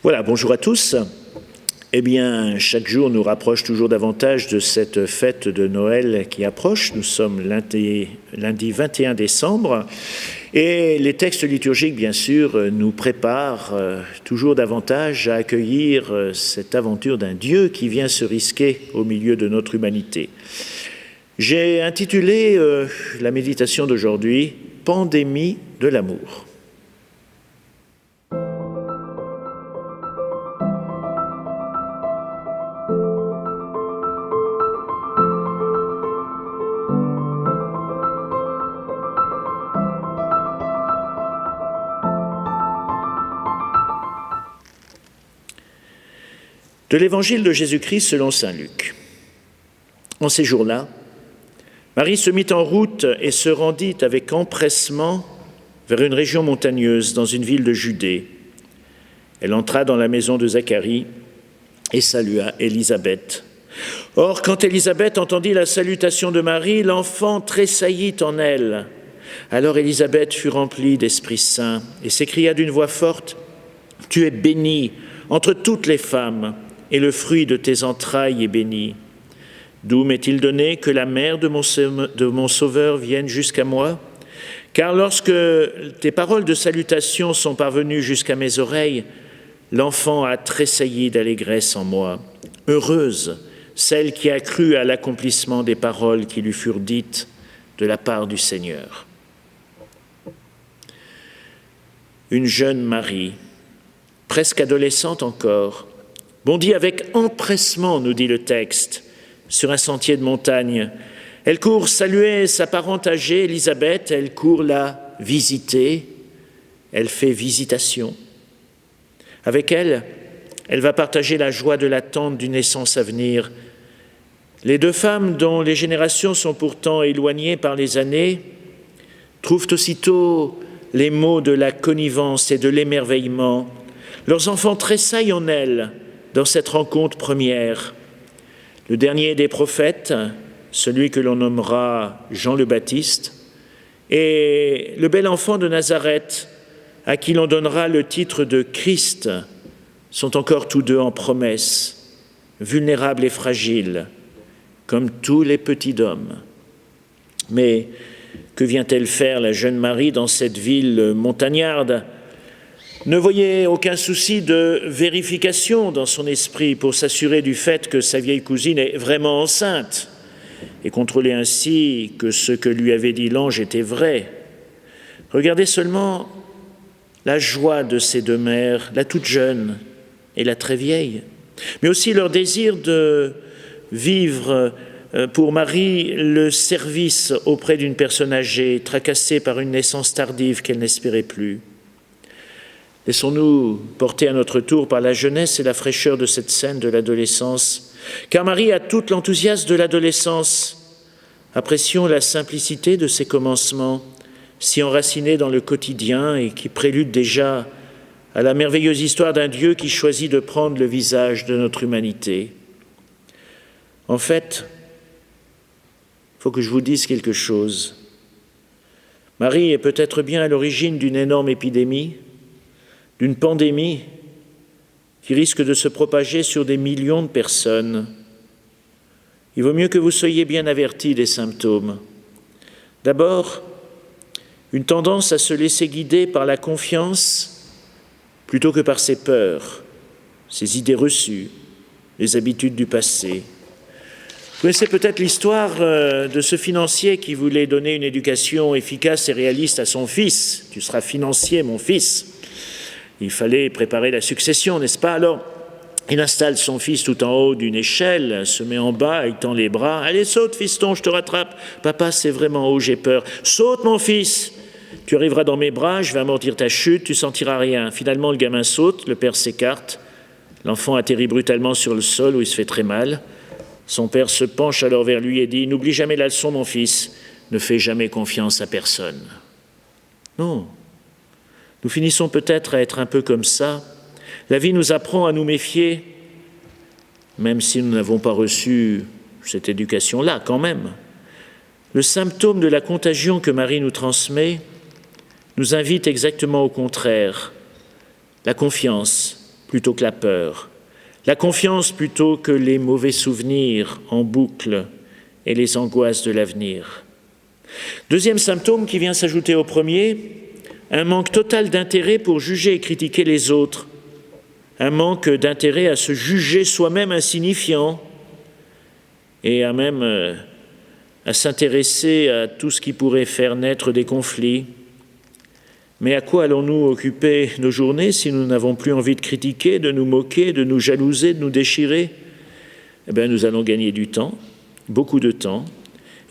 Voilà, bonjour à tous. Eh bien, chaque jour nous rapproche toujours davantage de cette fête de Noël qui approche. Nous sommes lundi 21 décembre et les textes liturgiques, bien sûr, nous préparent toujours davantage à accueillir cette aventure d'un Dieu qui vient se risquer au milieu de notre humanité. J'ai intitulé la méditation d'aujourd'hui « Pandémie de l'amour ». De l'évangile de Jésus-Christ selon saint Luc. En ces jours-là, Marie se mit en route et se rendit avec empressement vers une région montagneuse dans une ville de Judée. Elle entra dans la maison de Zacharie et salua Élisabeth. Or, quand Élisabeth entendit la salutation de Marie, l'enfant tressaillit en elle. Alors Élisabeth fut remplie d'Esprit Saint et s'écria d'une voix forte : « Tu es bénie entre toutes les femmes, et le fruit de tes entrailles est béni. D'où m'est-il donné que la mère de mon Sauveur vienne jusqu'à moi ? Car lorsque tes paroles de salutation sont parvenues jusqu'à mes oreilles, l'enfant a tressailli d'allégresse en moi. Heureuse celle qui a cru à l'accomplissement des paroles qui lui furent dites de la part du Seigneur. » Une jeune Marie, presque adolescente encore, bondit avec empressement, nous dit le texte, sur un sentier de montagne. Elle court saluer sa parente âgée, Élisabeth, elle court la visiter, elle fait visitation. Avec elle, elle va partager la joie de l'attente d'une naissance à venir. Les deux femmes, dont les générations sont pourtant éloignées par les années, trouvent aussitôt les mots de la connivence et de l'émerveillement. Leurs enfants tressaillent en elles, dans cette rencontre première. Le dernier des prophètes, celui que l'on nommera Jean le Baptiste, et le bel enfant de Nazareth, à qui l'on donnera le titre de Christ, sont encore tous deux en promesse, vulnérables et fragiles, comme tous les petits d'hommes. Mais que vient-elle faire, la jeune Marie, dans cette ville montagnarde ? Ne voyait aucun souci de vérification dans son esprit pour s'assurer du fait que sa vieille cousine est vraiment enceinte et contrôler ainsi que ce que lui avait dit l'ange était vrai. Regardez seulement la joie de ces deux mères, la toute jeune et la très vieille, mais aussi leur désir de vivre pour Marie le service auprès d'une personne âgée, tracassée par une naissance tardive qu'elle n'espérait plus. Laissons-nous porter à notre tour par la jeunesse et la fraîcheur de cette scène de l'adolescence, car Marie a tout l'enthousiasme de l'adolescence. Apprécions la simplicité de ses commencements, si enracinés dans le quotidien et qui préludent déjà à la merveilleuse histoire d'un Dieu qui choisit de prendre le visage de notre humanité. En fait, il faut que je vous dise quelque chose. Marie est peut-être bien à l'origine d'une énorme épidémie, d'une pandémie qui risque de se propager sur des millions de personnes. Il vaut mieux que vous soyez bien avertis des symptômes. D'abord, une tendance à se laisser guider par la confiance plutôt que par ses peurs, ses idées reçues, les habitudes du passé. Vous connaissez peut-être l'histoire de ce financier qui voulait donner une éducation efficace et réaliste à son fils. « Tu seras financier, mon fils ». Il fallait préparer la succession, n'est-ce pas ? Alors, il installe son fils tout en haut d'une échelle, se met en bas, il tend les bras. « Allez, saute, fiston, je te rattrape. Papa, c'est vraiment haut, j'ai peur. Saute, mon fils. Tu arriveras dans mes bras, je vais amortir ta chute, tu sentiras rien. » Finalement, le gamin saute, le père s'écarte. L'enfant atterrit brutalement sur le sol où il se fait très mal. Son père se penche alors vers lui et dit « N'oublie jamais la leçon, mon fils. Ne fais jamais confiance à personne. » Non. Nous finissons peut-être à être un peu comme ça. La vie nous apprend à nous méfier, même si nous n'avons pas reçu cette éducation-là quand même. Le symptôme de la contagion que Marie nous transmet nous invite exactement au contraire, la confiance plutôt que la peur, la confiance plutôt que les mauvais souvenirs en boucle et les angoisses de l'avenir. Deuxième symptôme qui vient s'ajouter au premier, un manque total d'intérêt pour juger et critiquer les autres, un manque d'intérêt à se juger soi-même insignifiant et à même à s'intéresser à tout ce qui pourrait faire naître des conflits. Mais à quoi allons-nous occuper nos journées si nous n'avons plus envie de critiquer, de nous moquer, de nous jalouser, de nous déchirer? Eh bien, nous allons gagner du temps, beaucoup de temps,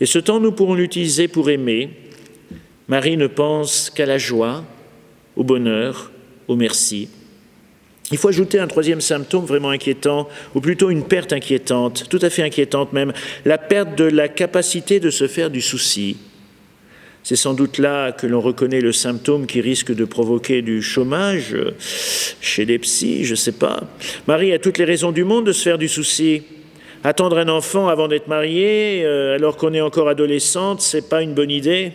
et ce temps, nous pourrons l'utiliser pour aimer. Marie ne pense qu'à la joie, au bonheur, au merci. Il faut ajouter un troisième symptôme vraiment inquiétant, ou plutôt une perte inquiétante, tout à fait inquiétante même, la perte de la capacité de se faire du souci. C'est sans doute là que l'on reconnaît le symptôme qui risque de provoquer du chômage chez les psys, je ne sais pas. Marie a toutes les raisons du monde de se faire du souci. Attendre un enfant avant d'être mariée, alors qu'on est encore adolescente, ce n'est pas une bonne idée.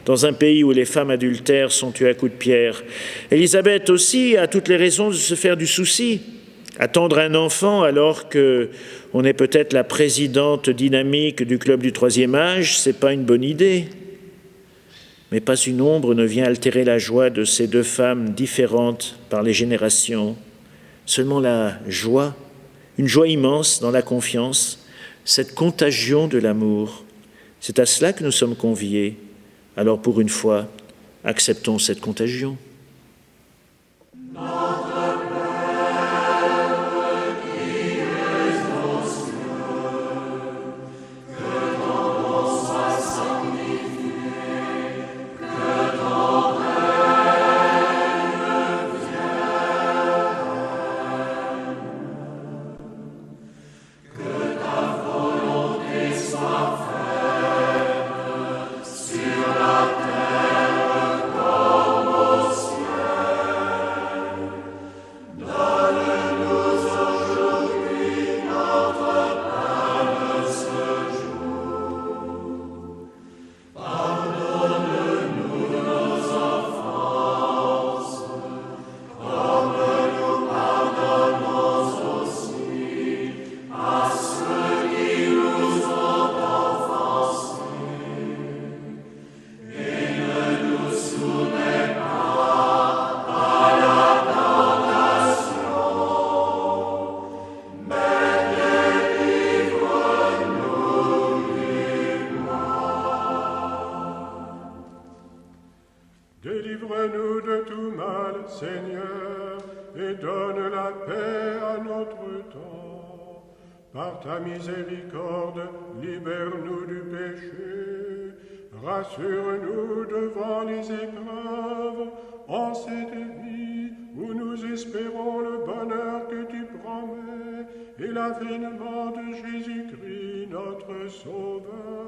Dans un pays où les femmes adultères sont tuées à coups de pierre. Élisabeth aussi a toutes les raisons de se faire du souci. Attendre un enfant alors qu'on est peut-être la présidente dynamique du club du troisième âge, ce n'est pas une bonne idée. Mais pas une ombre ne vient altérer la joie de ces deux femmes différentes par les générations. Seulement la joie, une joie immense dans la confiance, cette contagion de l'amour. C'est à cela que nous sommes conviés. Alors pour une fois, acceptons cette contagion. Délivre-nous de tout mal, Seigneur, et donne la paix à notre temps. Par ta miséricorde, libère-nous du péché. Rassure-nous devant les épreuves, en cette vie où nous espérons le bonheur que tu promets et l'avènement de Jésus-Christ, notre Sauveur.